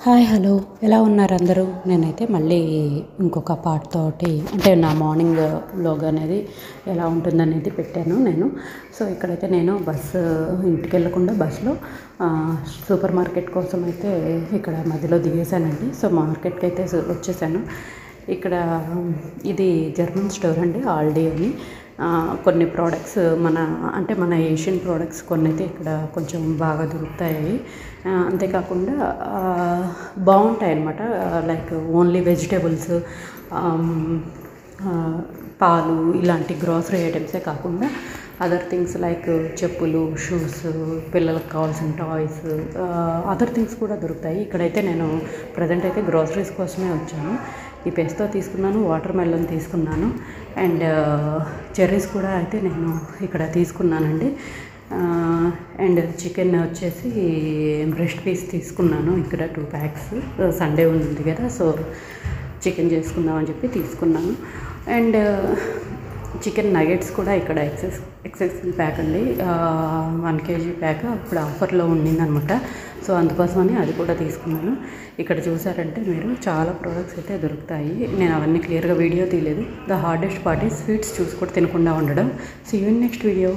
Hi hello ఎలా ఉన్నారు అందరూ? నేనైతే మళ్ళీ ఇంకొక పార్ట్ తోటి అంటే నా మార్నింగ్ వ్లాగ్ అనేది ఎలా ఉంటుందనేది పెట్టాను నేను. సో ఇక్కడైతే నేను బస్సు ఇంటికి వెళ్ళకుండా బస్సులో సూపర్ మార్కెట్ కోసం అయితే ఇక్కడ మధ్యలో దిగేశానండి. సో మార్కెట్కి అయితే వచ్చేసాను. ఇక్కడ ఇది జర్మన్ స్టోర్ అండి, ఆల్డీ అని. కొన్ని ప్రోడక్ట్స్ మన ఏషియన్ ప్రోడక్ట్స్ కొన్ని అయితే ఇక్కడ కొంచెం బాగా దొరుకుతాయి. అంతేకాకుండా బాగుంటాయి అన్నమాట. లైక్ ఓన్లీ వెజిటేబుల్స్, పాలు ఇలాంటి గ్రాసరీ ఐటమ్సే కాకుండా అదర్ థింగ్స్ లైక్ చెప్పులు, షూస్, పిల్లలకు కావాల్సిన టాయ్స్, అదర్ థింగ్స్ కూడా దొరుకుతాయి. ఇక్కడైతే నేను ప్రజెంట్ అయితే గ్రాసరీస్ కోసమే వచ్చాను. ఈ పెస్తో తీసుకున్నాను, వాటర్ మెలన్ తీసుకున్నాను, అండ్ చెర్రీస్ కూడా అయితే నేను ఇక్కడ తీసుకున్నానండి. అండ్ చికెన్ వచ్చేసి బ్రెస్ట్ పీస్ తీసుకున్నాను ఇక్కడ 2 ప్యాక్స్. సండే ఉంది కదా, సో చికెన్ చేసుకుందామని చెప్పి తీసుకున్నాను. అండ్ చికెన్ నగెట్స్ కూడా ఇక్కడ ఎక్సెల్ ప్యాక్ అండి, 1 kg ప్యాక్ అప్పుడు ఆఫర్లో ఉండిందనమాట. సో అందుకోసమని అది కూడా తీసుకున్నాను. ఇక్కడ చూసారంటే మీరు చాలా ప్రోడక్ట్స్ అయితే దొరుకుతాయి. నేను అవన్నీ క్లియర్గా వీడియో తీయలేదు. The hardest part is sweets చూసి కూడా తినకుండా ఉండడం. See you in next video.